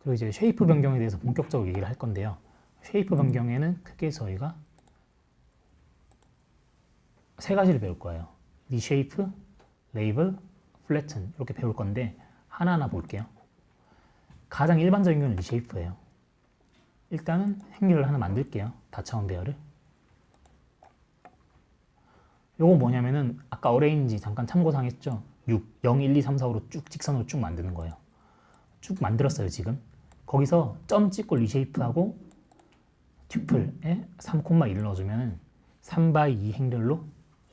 그리고 이제 쉐이프 변경에 대해서 본격적으로 얘기를 할 건데요. 쉐이프 변경에는 크게 저희가 세 가지를 배울 거예요. 리쉐이프, 레이블, 플래튼 이렇게 배울 건데 하나하나 볼게요. 가장 일반적인 건 리쉐이프예요. 일단은 행렬을 하나 만들게요. 다차원 배열을. 요거 뭐냐면은 아까 어레인지 잠깐 참고상 했죠. 6, 0, 1, 2, 3, 4, 5로 쭉 직선으로 쭉 만드는 거예요. 쭉 만들었어요 지금. 거기서 점 찍고 리쉐이프하고 튜플에 3,1을 넣어주면 3x2 행렬로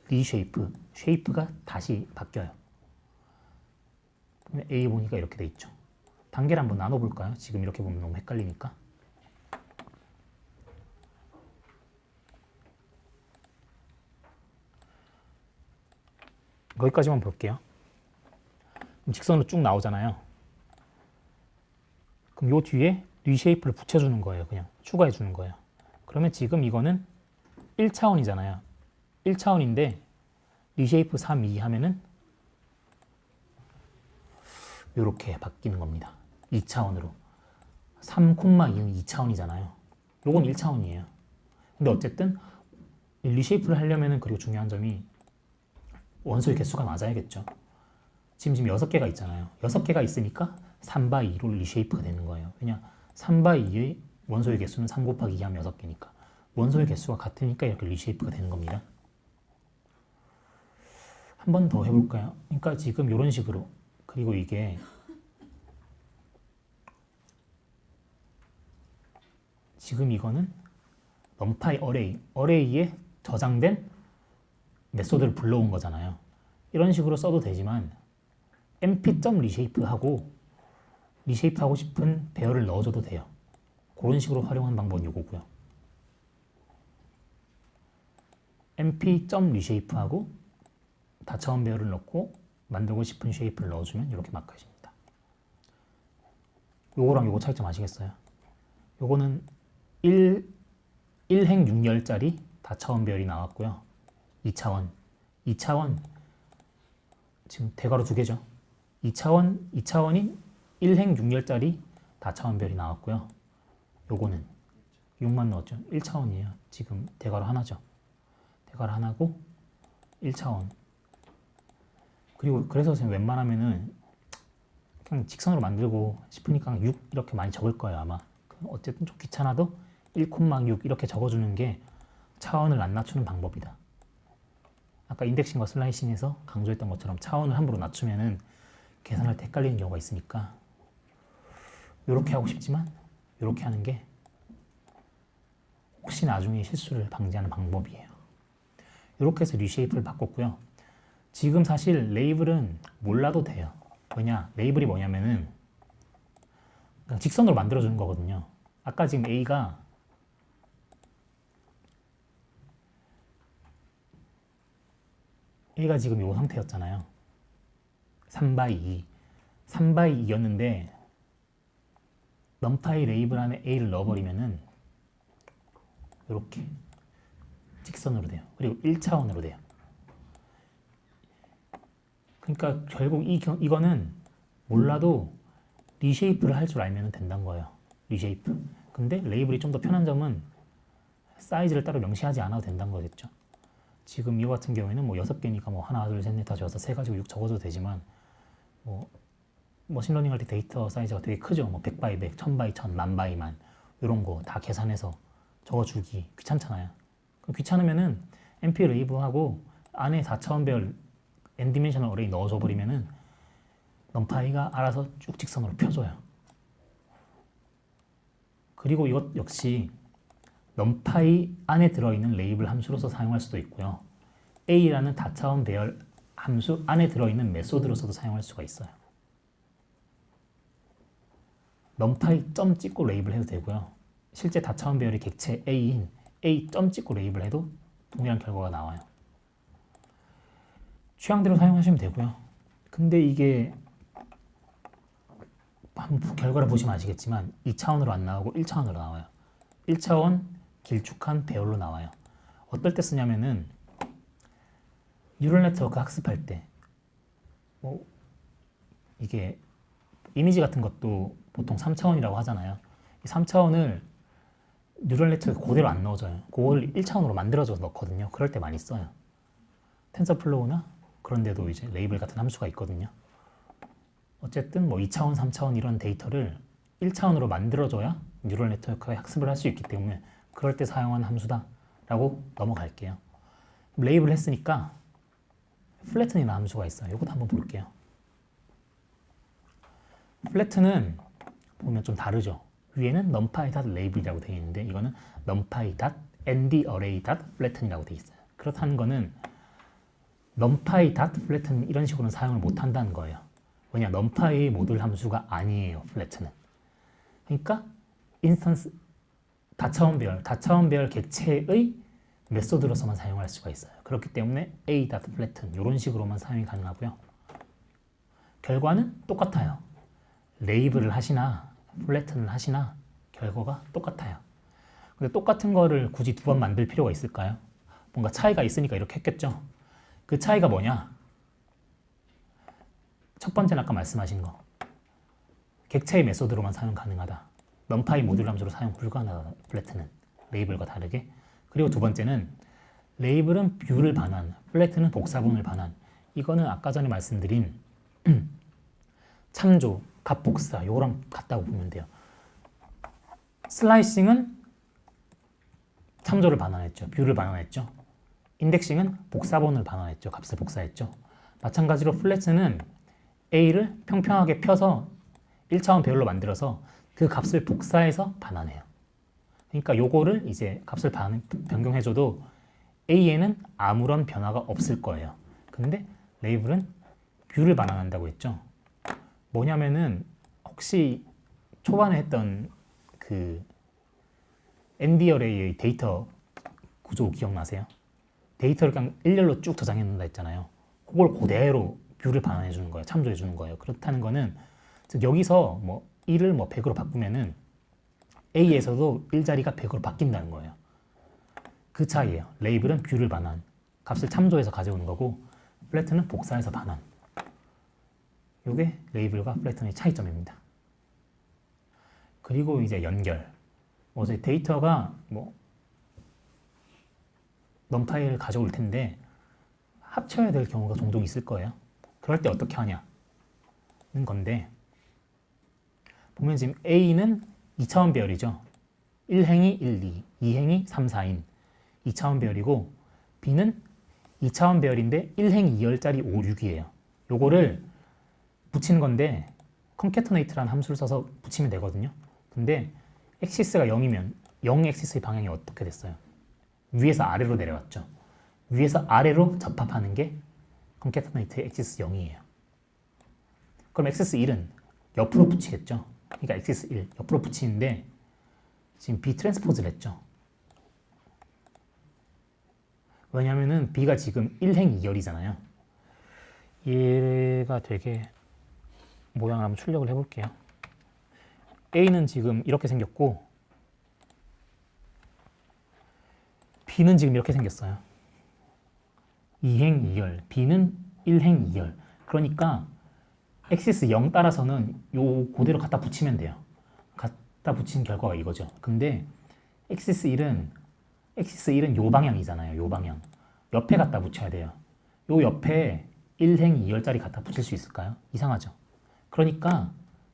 리쉐이프, 쉐이프가 다시 바뀌어요. A 보니까 이렇게 돼 있죠. 단계를 한번 나눠볼까요? 지금 이렇게 보면 너무 헷갈리니까. 거기까지만 볼게요. 그럼 직선으로 쭉 나오잖아요. 그럼 요 뒤에 리쉐이프를 붙여주는 거예요. 그냥 추가해 주는 거예요. 그러면 지금 이거는 1차원이잖아요. 1차원인데 리쉐이프 3, 2 하면은 요렇게 바뀌는 겁니다. 2차원으로. 3,2는 2차원이잖아요. 요건 1차원이에요. 근데 어쨌든 리쉐이프를 하려면은 그리고 중요한 점이 원소의 개수가 맞아야겠죠. 지금 6개가 있잖아요. 6개가 있으니까 3x2로 리쉐이프가 되는 거예요. 왜냐 3x2의 원소의 개수는 3 곱하기 2 하면 6개니까 원소의 개수가 같으니까 이렇게 리쉐이프가 되는 겁니다. 한 번 더 해볼까요? 그러니까 지금 이런 식으로 그리고 이게 지금 이거는 넘파이 어레이에 저장된 메소드를 불러온 거잖아요. 이런 식으로 써도 되지만 mp.reshape하고 리쉐이프하고 싶은 배열을 넣어줘도 돼요. 그런 식으로 활용하는 방법은 이거고요. mp.reshape하고 다차원 배열을 넣고 만들고 싶은 쉐이프를 넣어주면 이렇게 바꿔집니다. 요거랑 요거 차이점 아시겠어요? 요거는 1행 6열짜리 다차원 배열이 나왔고요. 2차원 지금 대괄호 2개죠. 2차원인 1행 6열짜리 다차원 배열이 나왔고요. 요거는 6만 넣었죠. 1차원이에요. 지금 대괄호 하나죠. 대괄호 하나고 1차원. 그리고 그래서 지금 웬만하면은 그냥 직선으로 만들고 싶으니까 6 이렇게 많이 적을 거예요 아마. 어쨌든 좀 귀찮아도 1,6 이렇게 적어주는 게 차원을 안 낮추는 방법이다. 아까 인덱싱과 슬라이싱에서 강조했던 것처럼 차원을 함부로 낮추면은 계산할 때 헷갈리는 경우가 있으니까 이렇게 하고 싶지만 이렇게 하는 게 혹시 나중에 실수를 방지하는 방법이에요. 이렇게 해서 리쉐이프를 바꿨고요. 지금 사실 레이블은 몰라도 돼요. 왜냐? 레이블이 뭐냐면은 그냥 직선으로 만들어주는 거거든요. 아까 지금 A가 지금 이 상태였잖아요. 3x2. 3x2였는데 넘파이 레이블 안에 A를 넣어버리면은 이렇게 직선으로 돼요. 그리고 1차원으로 돼요. 그러니까 결국 이거는 몰라도 리쉐이프를 할 줄 알면 된다는 거예요. 리쉐이프. 근데 레이블이 좀 더 편한 점은 사이즈를 따로 명시하지 않아도 된다는 거겠죠. 지금 이거 같은 경우에는 뭐 6개니까 뭐 하나, 둘, 셋, 넷, 다섯, 여섯, 세 가지고 6 적어도 되지만 뭐 머신러닝 할 때 데이터 사이즈가 되게 크죠. 뭐 100x 100, 1000x 1000, 1000x 1000 이런 거 다 계산해서 적어주기 귀찮잖아요. 귀찮으면은 MP 레이블하고 안에 4차원 배열 n디멘셔널 어레이 넣어줘 버리면은 넘파이가 알아서 쭉 직선으로 펴줘요. 그리고 이것 역시 넘파이 안에 들어있는 레이블 함수로서 사용할 수도 있고요. A라는 다차원 배열 함수 안에 들어있는 메소드로서도 사용할 수가 있어요. 넘파이 점 찍고 레이블 해도 되고요. 실제 다차원 배열이 객체 A인 A 점 찍고 레이블 해도 동일한 결과가 나와요. 취향대로 사용하시면 되고요. 근데 이게 한번 결과를 보시면 아시겠지만 2차원으로 안 나오고 1차원으로 나와요. 1차원 길쭉한 배열로 나와요. 어떨 때 쓰냐면은 뉴럴 네트워크 학습할 때 뭐 이게 이미지 같은 것도 보통 3차원이라고 하잖아요. 이 3차원을 뉴럴 네트워크에 그대로 안 넣어줘요. 그걸 1차원으로 만들어줘서 넣거든요. 그럴 때 많이 써요. 텐서플로우나 그런 데도 이제 레이블 같은 함수가 있거든요. 어쨌든 뭐 2차원, 3차원 이런 데이터를 1차원으로 만들어줘야 뉴럴 네트워크에 학습을 할 수 있기 때문에 그럴 때 사용하는 함수다 라고 넘어갈게요. 레이블 했으니까 플래튼이라는 함수가 있어요. 이것도 한번 볼게요. 플래튼은 보면 좀 다르죠. 위에는 numpy.label이라고 되어 있는데 이거는 numpy.ndarray.flatten이라고 되어 있어요. 그렇다는 거는 numpy.flatten 이런 식으로는 사용을 못 한다는 거예요. 왜냐, numpy의 모듈 함수가 아니에요, flatten은. 그러니까 인스턴스 다차원 배열 객체의 메소드로서만 사용할 수가 있어요. 그렇기 때문에 a.flatten 이런 식으로만 사용이 가능하고요. 결과는 똑같아요. 레이블을 하시나 플래튼을 하시나 결과가 똑같아요. 근데 똑같은 거를 굳이 두 번 만들 필요가 있을까요? 뭔가 차이가 있으니까 이렇게 했겠죠. 그 차이가 뭐냐? 첫 번째는 아까 말씀하신 거. 객체의 메소드로만 사용 가능하다. numpy 모듈 함수로 사용 불가능하다. 플래튼은 레이블과 다르게. 그리고 두 번째는 레이블은 뷰를 반환, 플래튼은 복사본을 반환. 이거는 아까 전에 말씀드린 참조, 값복사 요거랑 같다고 보면 돼요. 슬라이싱은 참조를 반환했죠. 뷰를 반환했죠. 인덱싱은 복사본을 반환했죠. 값을 복사했죠. 마찬가지로 플래튼은 A를 평평하게 펴서 1차원 배열로 만들어서 그 값을 복사해서 반환해요. 그러니까 요거를 이제 값을 변경해줘도 A에는 아무런 변화가 없을 거예요. 근데 레이블은 뷰를 반환한다고 했죠. 뭐냐면은 혹시 초반에 했던 그 NDArray의 데이터 구조 기억나세요? 데이터를 그냥 일렬로 쭉 저장해 놓는다 했잖아요. 그걸 그대로 뷰를 반환해 주는 거예요. 참조해 주는 거예요. 그렇다는 거는 즉 여기서 뭐 1을 뭐 100으로 바꾸면은 A에서도 1자리가 100으로 바뀐다는 거예요. 그 차이예요. 레이블은 뷰를 반환, 값을 참조해서 가져오는 거고 플래튼은 복사해서 반환. 이게 레이블과 플래튼의 차이점입니다. 그리고 이제 연결. 이제 데이터가 뭐 numpy를 가져올 텐데 합쳐야 될 경우가 종종 있을 거예요. 그럴 때 어떻게 하냐는 건데 보면 지금 A는 2차원 배열이죠. 1행이 1, 2, 2행이 3, 4인 2차원 배열이고 B는 2차원 배열인데 1행 2열짜리 5, 6이에요. 요거를 붙이는 건데 concatenate라는 함수를 써서 붙이면 되거든요. 근데 엑시스가 0이면 0 엑시스의 방향이 어떻게 됐어요? 위에서 아래로 내려왔죠. 위에서 아래로 접합하는 게 concatenate의 엑시스 0이에요. 그럼 엑시스 1은 옆으로 붙이겠죠. 그러니까 엑시스 1 옆으로 붙이는데 지금 B 트랜스포즈를 했죠. 왜냐면은 B가 지금 1행 2열이잖아요. 얘가 되게 모양을 한번 출력을 해볼게요. A는 지금 이렇게 생겼고 B는 지금 이렇게 생겼어요. 2행 2열, B는 1행 2열. 그러니까 엑시스 0 따라서는 요 그대로 갖다 붙이면 돼요. 갖다 붙인 결과가 이거죠. 근데 엑시스 1은 요 방향이잖아요. 요 방향. 옆에 갖다 붙여야 돼요. 요 옆에 1행 2열짜리 갖다 붙일 수 있을까요? 이상하죠. 그러니까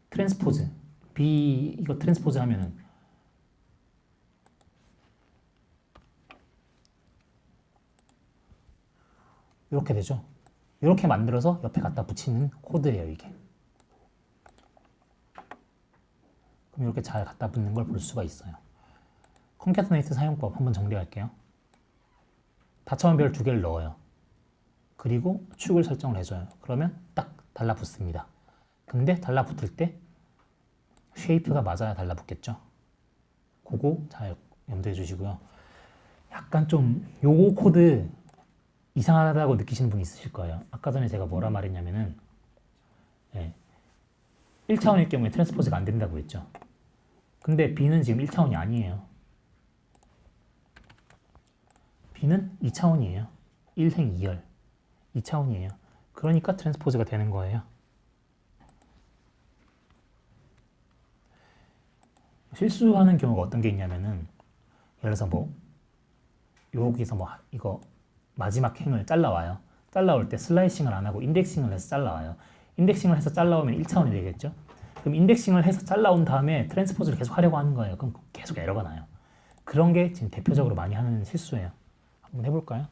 트랜스포즈 B 이거 트랜스포즈 하면은 이렇게 되죠. 이렇게 만들어서 옆에 갖다 붙이는 코드예요, 이게. 그럼 이렇게 잘 갖다 붙는 걸 볼 수가 있어요. concatenate 사용법 한번 정리할게요. 다차원 배열 두 개를 넣어요. 그리고 축을 설정을 해줘요. 그러면 딱 달라붙습니다. 근데 달라붙을 때 쉐이프가 맞아야 달라붙겠죠. 그거 잘 염두해 주시고요. 약간 좀 요거 코드 이상하다고 느끼시는 분 있으실 거예요. 아까 전에 제가 뭐라 말했냐면은 1차원일 경우에 트랜스포즈가 안 된다고 했죠. 근데 B는 지금 1차원이 아니에요. B는 2차원이에요. 1행 2열 2차원이에요. 그러니까 트랜스포즈가 되는 거예요. 실수하는 경우가 어떤 게 있냐면은 예를 들어서 뭐 여기서 뭐 이거 마지막 행을 잘라와요. 잘라올 때 슬라이싱을 안 하고 인덱싱을 해서 잘라와요. 인덱싱을 해서 잘라오면 1차원이 되겠죠. 그럼 인덱싱을 해서 잘라온 다음에 트랜스포즈를 계속 하려고 하는 거예요. 그럼 계속 에러가 나요. 그런 게 지금 대표적으로 많이 하는 실수예요. 한번 해볼까요?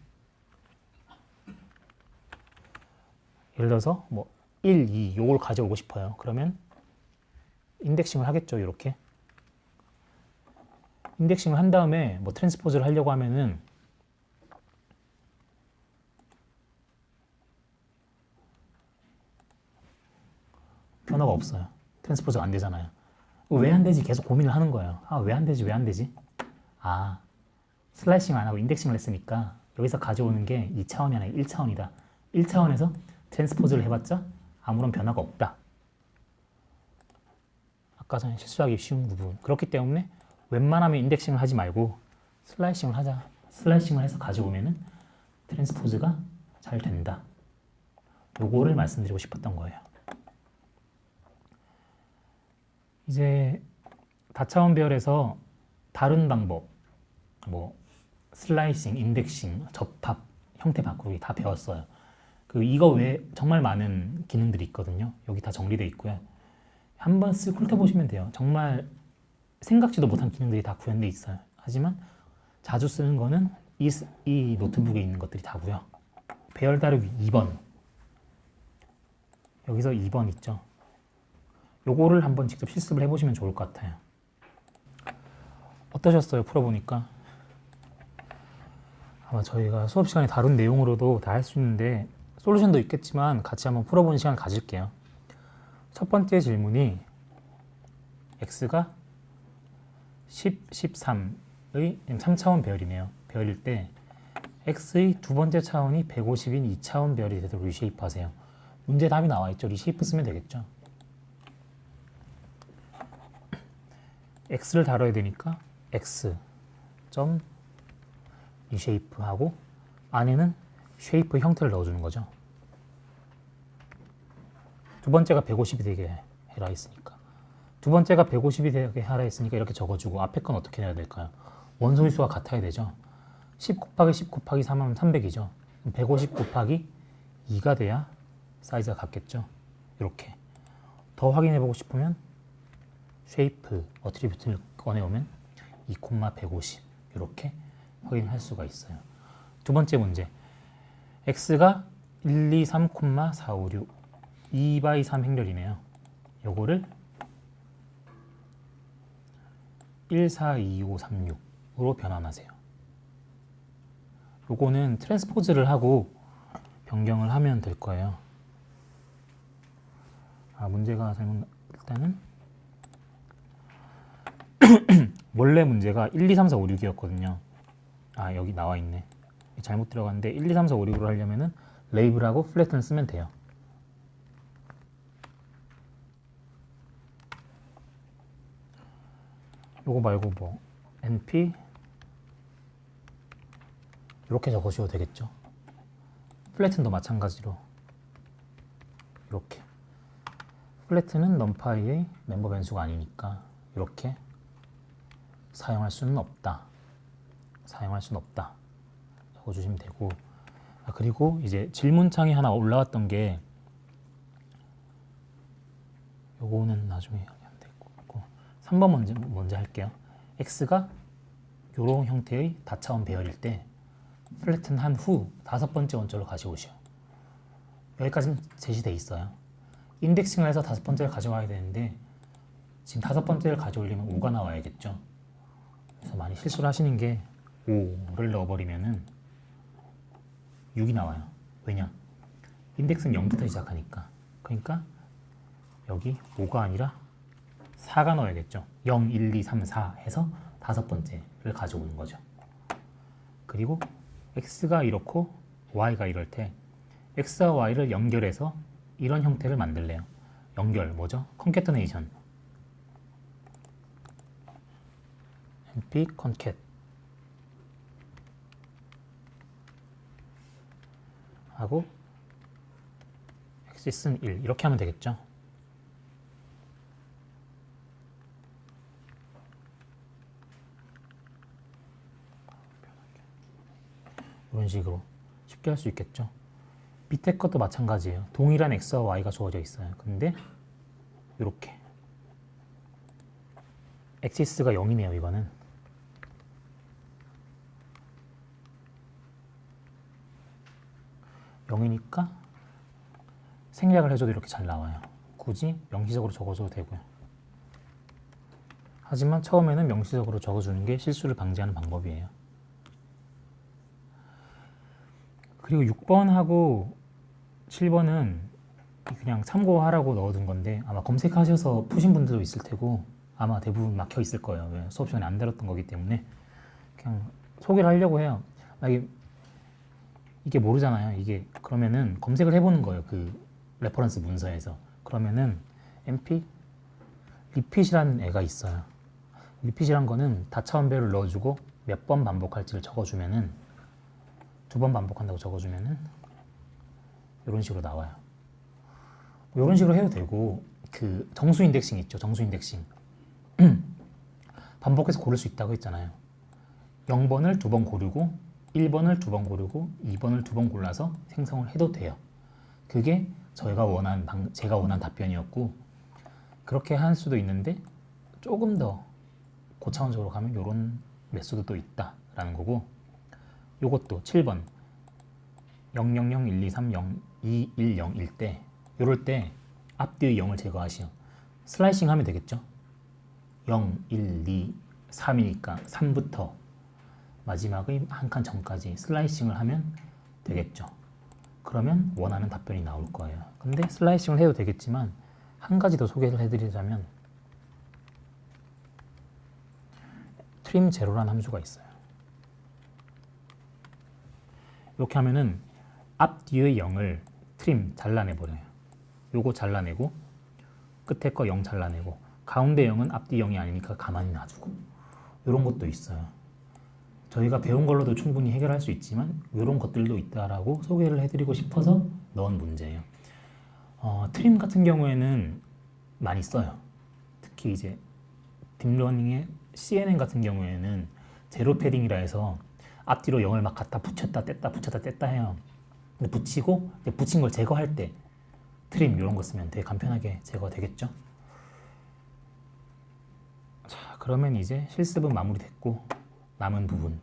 예를 들어서 뭐 1, 2 요걸 가져오고 싶어요. 그러면 인덱싱을 하겠죠. 이렇게 인덱싱을 한 다음에 뭐 트랜스포즈를 하려고 하면은 변화가 없어요. 트랜스포즈가 안 되잖아요. 왜 안 되지? 계속 고민을 하는 거예요. 아, 왜 안 되지? 왜 안 되지? 아, 슬라이싱 안 하고 인덱싱을 했으니까 여기서 가져오는 게 2차원이 아니라 1차원이다. 1차원에서 트랜스포즈를 해봤자 아무런 변화가 없다. 아까 전에 실수하기 쉬운 부분. 그렇기 때문에 웬만하면 인덱싱을 하지 말고 슬라이싱을 하자. 슬라이싱을 해서 가져오면은 트랜스포즈가 잘 된다. 요거를 말씀드리고 싶었던 거예요. 이제 다차원 배열에서 다른 방법, 뭐 슬라이싱, 인덱싱, 접합, 형태 바꾸기 다 배웠어요. 그 이거 외에 정말 많은 기능들이 있거든요. 여기 다 정리되어 있고요. 한번 쓱 훑어보시면 돼요. 정말 생각지도 못한 기능들이 다 구현되어 있어요. 하지만 자주 쓰는 거는 이 노트북에 있는 것들이 다고요. 배열 다루기 2번. 여기서 2번 있죠. 요거를 한번 직접 실습을 해보시면 좋을 것 같아요. 어떠셨어요? 풀어보니까? 아마 저희가 수업 시간에 다룬 내용으로도 다 할 수 있는데 솔루션도 있겠지만 같이 한번 풀어보는 시간 가질게요. 첫 번째 질문이 x가 10, 13의 3차원 배열이네요. 배열일 때 x의 두 번째 차원이 150인 2차원 배열이 되도록 리쉐이프 하세요. 문제 답이 나와 있죠. 리쉐이프 쓰면 되겠죠. x를 다뤄야 되니까 x 점 리쉐이프 하고 안에는 쉐이프 형태를 넣어주는 거죠. 두 번째가 150이 되게 해라 했으니까 두 번째가 150이 되게 하라 했으니까 이렇게 적어주고 앞에 건 어떻게 내야 될까요? 원소일수가 같아야 되죠. 10 곱하기 10 곱하기 3하면 300이죠. 150 곱하기 2가 돼야 사이즈가 같겠죠. 이렇게 더 확인해 보고 싶으면 쉐이프 어트리뷰트를 꺼내오면 2,150 이렇게 확인할 수가 있어요. 두 번째 문제 x가 1, 2, 3, 4, 5, 6 2x3 행렬이네요. 요거를 1, 4, 2, 5, 3, 6으로 변환하세요. 요거는 트랜스포즈를 하고 변경을 하면 될 거예요. 문제가 잘못 일단은 원래 문제가 1, 2, 3, 4, 5, 6이었거든요. 여기 나와 있네. 잘못 들어갔는데 1, 2, 3, 4, 5, 6으로 하려면은 레이블하고 플래튼을 쓰면 돼요. 요거 말고 뭐 np 이렇게 적으셔도 되겠죠. 플래튼도 마찬가지로 이렇게 플래튼은 넘파이의 멤버 변수가 아니니까 이렇게 사용할 수는 없다. 사용할 수는 없다. 적어주시면 되고 그리고 이제 질문창이 하나 올라왔던 게 요거는 나중에 하면 되고 3번 먼저 할게요. x가 요런 형태의 다차원 배열일 때 플래튼 한 후 5번째 원점을 가져오시오. 여기까지는 제시돼 있어요. 인덱싱을 해서 5번째를 가져와야 되는데 지금 5번째를 가져오려면 5가 나와야겠죠. 그래서 많이 실수를 하시는 게 5를 넣어버리면은 6이 나와요. 왜냐? 인덱스는 0부터 시작하니까. 그러니까 여기 5가 아니라 4가 넣어야겠죠. 0, 1, 2, 3, 4 해서 5번째를 가져오는 거죠. 그리고 x가 이렇고 y가 이럴 때 x와 y를 연결해서 이런 형태를 만들래요. 연결 뭐죠? 컨캐터네이션. np concat 하고 axis는 1 이렇게 하면 되겠죠. 이런 식으로 쉽게 할 수 있겠죠. 밑에 것도 마찬가지예요. 동일한 x와 y가 주어져 있어요. 근데 이렇게 엑시스가 0이네요. 이거는 0이니까 생략을 해줘도 이렇게 잘 나와요. 굳이 명시적으로 적어줘도 되고요. 하지만 처음에는 명시적으로 적어주는 게 실수를 방지하는 방법이에요. 그리고 6번하고 7번은 그냥 참고하라고 넣어둔 건데 아마 검색하셔서 푸신 분들도 있을 테고 아마 대부분 막혀 있을 거예요. 왜? 수업 시간에 안 다뤘던 거기 때문에 그냥 소개를 하려고 해요. 이게 모르잖아요. 이게 그러면은 검색을 해보는 거예요. 그 레퍼런스 문서에서. 그러면은 MP 리핏이라는 애가 있어요. 리핏이란 거는 다차원별을 넣어주고 몇 번 반복할지를 적어주면은 2번 반복한다고 적어주면은 이런 식으로 나와요. 이런 식으로 해도 되고 그 정수 인덱싱 있죠. 정수 인덱싱 반복해서 고를 수 있다고 했잖아요. 0번을 2번 고르고 1번을 2번 고르고 2번을 2번 골라서 생성을 해도 돼요. 그게 제가 원한 답변이었고 그렇게 할 수도 있는데 조금 더 고차원적으로 가면 이런 메소드도 있다라는 거고 요것도 7번 00012302110일 때 이럴 때 앞뒤의 0을 제거하시오. 슬라이싱 하면 되겠죠. 0, 1, 2, 3이니까 3부터 마지막의 한 칸 전까지 슬라이싱을 하면 되겠죠. 그러면 원하는 답변이 나올 거예요. 근데 슬라이싱을 해도 되겠지만 한 가지 더 소개를 해드리자면 트림 제로라는 함수가 있어요. 이렇게 하면은 앞뒤의 0을 트림 잘라내버려요. 요거 잘라내고 끝에 거 0 잘라내고 가운데 0은 앞뒤 0이 아니니까 가만히 놔두고 이런 것도 있어요. 저희가 배운 걸로도 충분히 해결할 수 있지만 이런 것들도 있다라고 소개를 해드리고 싶어서 넣은 문제예요. 트림 같은 경우에는 많이 써요. 특히 이제 딥러닝의 CNN 같은 경우에는 제로 패딩이라 해서 앞뒤로 0을 막 갖다 붙였다 뗐다 붙였다 뗐다 해요. 근데 붙이고 붙인 걸 제거할 때 트림 이런 거 쓰면 되게 간편하게 제거되겠죠. 자, 그러면 이제 실습은 마무리됐고 남은 부분을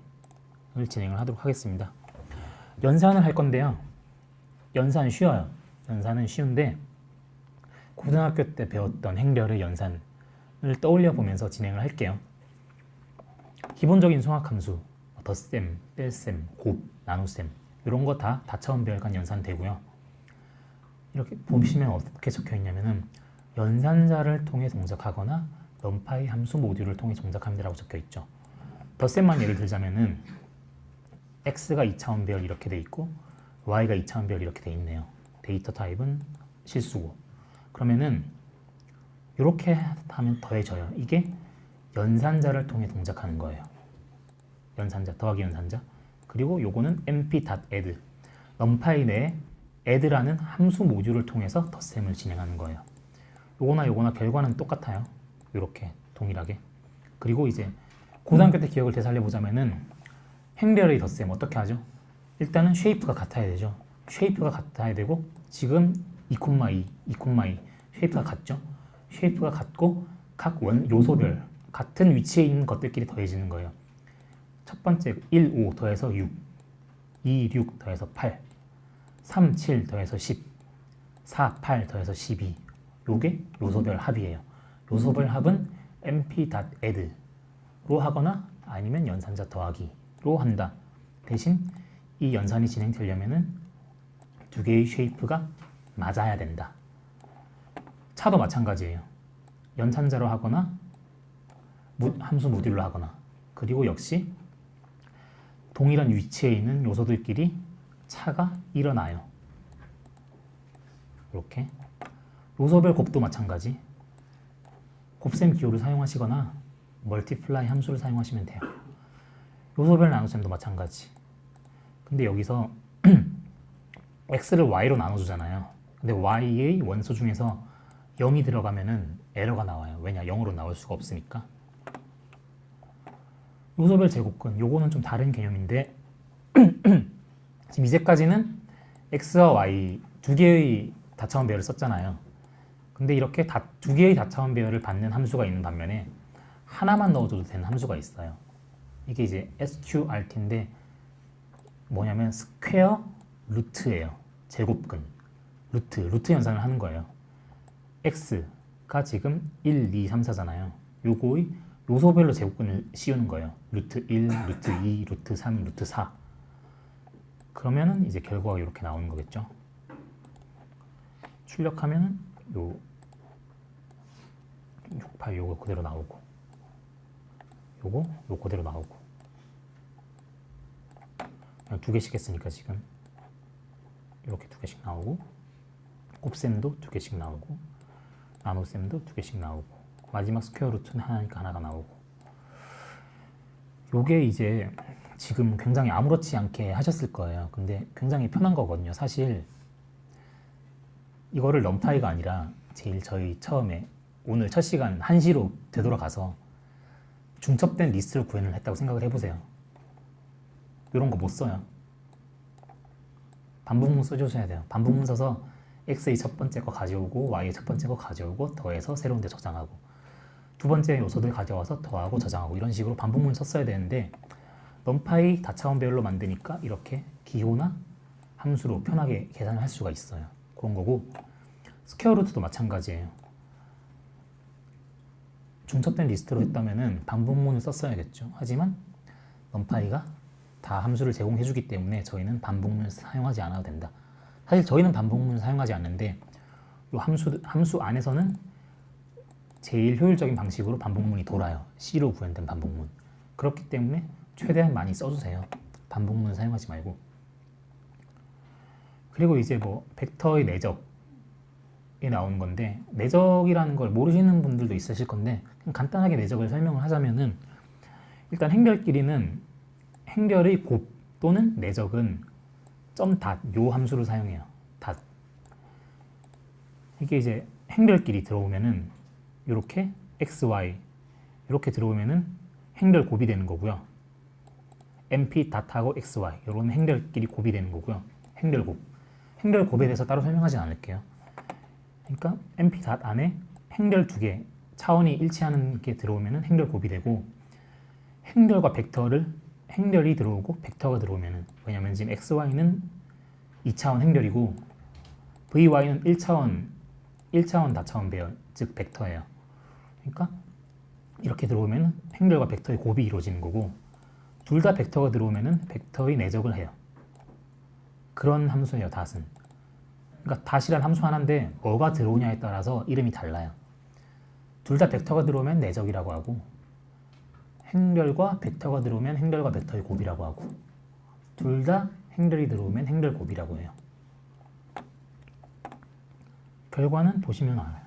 진행을 하도록 하겠습니다. 연산을 할 건데요. 연산 쉬워요. 연산은 쉬운데 고등학교 때 배웠던 행렬의 연산을 떠올려 보면서 진행을 할게요. 기본적인 수학함수 덧셈, 뺄셈, 곱, 나눗셈 이런 거 다 다차원별 간 연산 되고요. 이렇게 보시면 어떻게 적혀 있냐면은 연산자를 통해 동작하거나 넘파이 함수 모듈을 통해 동작합니다라고 적혀 있죠. 덧셈만 예를 들자면은 x가 2차원별 이렇게 돼 있고 y가 2차원별 이렇게 돼 있네요. 데이터 타입은 실수고 그러면은 이렇게 하면 더해져요. 이게 연산자를 통해 동작하는 거예요. 연산자 더하기 연산자 그리고 요거는 mp.add 넘파이 내에 add라는 함수 모듈을 통해서 덧셈을 진행하는 거예요. 요거나 결과는 똑같아요. 이렇게 동일하게. 그리고 이제 고등학교 때 기억을 되살려 보자면은 행렬의 덧셈 어떻게 하죠? 일단은 쉐이프가 같아야 되죠. 쉐이프가 같아야 되고 지금 2,2 쉐이프가 같죠? 쉐이프가 같고 각 요소별 같은 위치에 있는 것들끼리 더해지는 거예요. 첫 번째 1, 5 더해서 6 2, 6 더해서 8 3, 7 더해서 10 4, 8 더해서 12 요게 요소별 합이에요. 요소별 합은 mp.add로 하거나 아니면 연산자 더하기로 한다. 대신 이 연산이 진행되려면은 두 개의 쉐이프가 맞아야 된다. 차도 마찬가지예요. 연산자로 하거나 함수 모듈로 하거나 그리고 역시 동일한 위치에 있는 요소들끼리 차가 일어나요. 이렇게 요소별 곱도 마찬가지. 곱셈 기호를 사용하시거나 멀티플라이 함수를 사용하시면 돼요. 요소별 나눗셈도 마찬가지. 근데 여기서 x를 y로 나눠주잖아요. 근데 y의 원소 중에서 0이 들어가면은 에러가 나와요. 왜냐? 0으로 나올 수가 없으니까. 요소별 제곱근 요거는 좀 다른 개념인데 지금 이제까지는 x와 y 두 개의 다차원 배열을 썼잖아요. 근데 이렇게 두 개의 다차원 배열을 받는 함수가 있는 반면에 하나만 넣어줘도 되는 함수가 있어요. 이게 이제 sqrt인데 뭐냐면 스퀘어 루트예요. 제곱근 루트 연산을 하는 거예요. x가 지금 1, 2, 3, 4잖아요. 요거의 요소별로 제곱근을 씌우는 거예요. 루트 1, 루트 2, 루트 3, 루트 4. 그러면은 이제 결과가 이렇게 나오는 거겠죠. 출력하면 요 68 요거 그대로 나오고 요거 그대로 나오고 그냥 두 개씩 했으니까 지금 이렇게 두 개씩 나오고 곱셈도 두 개씩 나오고 나눗셈도 두 개씩 나오고 마지막 스퀘어 루트는 하나니까 하나가 나오고 요게 이제 지금 굉장히 아무렇지 않게 하셨을 거예요. 근데 굉장히 편한 거거든요. 사실 이거를 넘파이가 아니라 저희 처음에 오늘 첫 시간 1시로 되돌아가서 중첩된 리스트를 구현을 했다고 생각을 해보세요. 이런 거 못 써요. 반복문 써주셔야 돼요. 반복문 써서 x의 첫 번째 거 가져오고 y의 첫 번째 거 가져오고 더해서 새로운 데 저장하고 두 번째 요소들 가져와서 더하고 저장하고 이런 식으로 반복문 썼어야 되는데 넘파이 다차원 배열로 만드니까 이렇게 기호나 함수로 편하게 계산을 할 수가 있어요. 그런 거고 스퀘어 루트도 마찬가지예요. 중첩된 리스트로 했다면은 반복문을 썼어야겠죠. 하지만 넘파이가 다 함수를 제공해주기 때문에 저희는 반복문을 사용하지 않아도 된다. 사실 저희는 반복문을 사용하지 않는데 이 함수 안에서는 제일 효율적인 방식으로 반복문이 돌아요. C로 구현된 반복문. 그렇기 때문에 최대한 많이 써주세요. 반복문을 사용하지 말고. 그리고 이제 뭐 벡터의 내적이 나오는 건데 내적이라는 걸 모르시는 분들도 있으실 건데 간단하게 내적을 설명을 하자면은 일단 행렬끼리는 행렬의 곱 또는 내적은 .닷 요 함수를 사용해요. 닷. 이게 이제 행렬끼리 들어오면은 이렇게 x, y 이렇게 들어오면은 행렬 곱이 되는 거고요. mp 닷하고 x, y 이런 행렬끼리 곱이 되는 거고요. 행렬 곱. 행렬 곱에 대해서 따로 설명하진 않을게요. 그러니까 mp 닷 안에 행렬 두 개 차원이 일치하는 게 들어오면은 행렬 곱이 되고 행렬과 벡터를 행렬이 들어오고 벡터가 들어오면은 왜냐면 지금 xy는 2차원 행렬이고 vy는 1차원 다차원 배열 즉 벡터예요. 그러니까 이렇게 들어오면 행렬과 벡터의 곱이 이루어지는 거고 둘 다 벡터가 들어오면은 벡터의 내적을 해요. 그런 함수예요. 닷은. 그러니까 닷이란 함수 하나인데 뭐가 들어오냐에 따라서 이름이 달라요. 둘 다 벡터가 들어오면 내적이라고 하고 행렬과 벡터가 들어오면 행렬과 벡터의 곱이라고 하고 둘 다 행렬이 들어오면 행렬 곱이라고 해요. 결과는 보시면 알아요.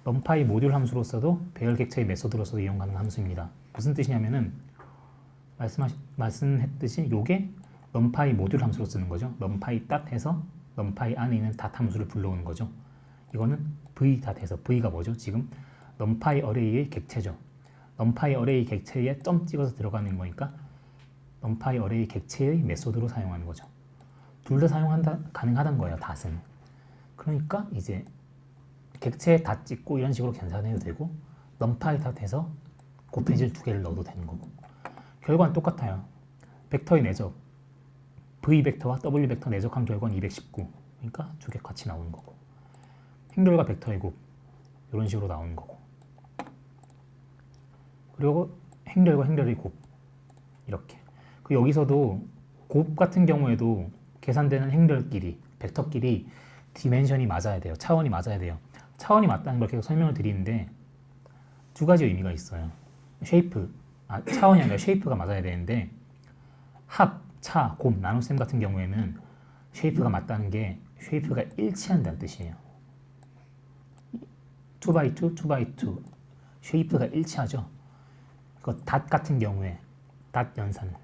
넘파이 모듈 함수로서도 배열 객체의 메소드로서도 이용 가능한 함수입니다. 무슨 뜻이냐면은 말씀했듯이 요게 넘파이 모듈 함수로 쓰는 거죠. 넘파이 닷 해서 넘파이 안에 있는 닷 함수를 불러오는 거죠. 이거는 v 닷 해서 v가 뭐죠? 지금 넘파이 어레이의 객체죠. 넘파이 어레이 객체에 점 찍어서 들어가는 거니까 넘파이 어레이 객체의 메소드로 사용하는 거죠. 둘 다 가능하다는 거예요. 닷은. 그러니까 이제 객체에 닷 찍고 이런 식으로 계산해도 되고 넘파이 닷 해서 곱해질 두 개를 넣어도 되는 거고 결과는 똑같아요. 벡터의 내적 v 벡터와 w 벡터 내적한 결과는 219 그러니까 두 개 같이 나오는 거고 행렬과 벡터의 곱 이런 식으로 나오는 거고 그리고 행렬과 행렬의 곱 이렇게 그 여기서도 곱 같은 경우에도 계산되는 행렬끼리 벡터끼리 디멘션이 맞아야 돼요. 차원이 맞아야 돼요. 차원이 맞다는 걸 계속 설명을 드리는데 두 가지 의미가 있어요. 차원이 아니라 쉐이프가 맞아야 되는데 합, 차, 곱, 나눗셈 같은 경우에는 쉐이프가 맞다는 게 쉐이프가 일치한다는 뜻이에요. 2x2, 2x2 쉐이프가 일치하죠. 그 닷 같은 경우에 닷 연산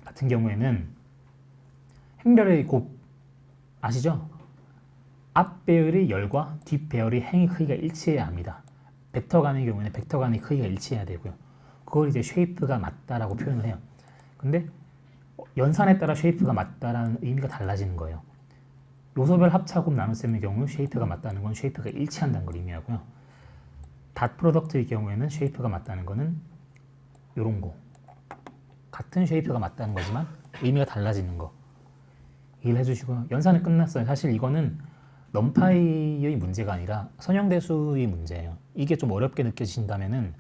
같은 경우에는 행렬의 곱 아시죠? 앞 배열의 열과 뒷 배열의 행의 크기가 일치해야 합니다. 벡터 간의 경우에는 벡터 간의 크기가 일치해야 되고요. 그걸 이제 쉐이프가 맞다라고 표현을 해요. 근데 연산에 따라 쉐이프가 맞다라는 의미가 달라지는 거예요. 요소별 합차곱 나눗셈의 경우 쉐이프가 맞다는 건 쉐이프가 일치한다는 걸 의미하고요. 닷 프로덕트의 경우에는 쉐이프가 맞다는 거는 요런 거. 같은 쉐이프가 맞다는 거지만 의미가 달라지는 거. 이해를 해주시고요. 연산은 끝났어요. 사실 이거는 넘파이의 문제가 아니라 선형대수의 문제예요. 이게 좀 어렵게 느껴지신다면은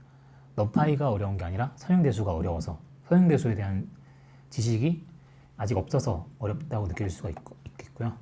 넘파이가 어려운 게 아니라 선형대수가 어려워서 선형대수에 대한 지식이 아직 없어서 어렵다고 느껴질 수가 있겠고요.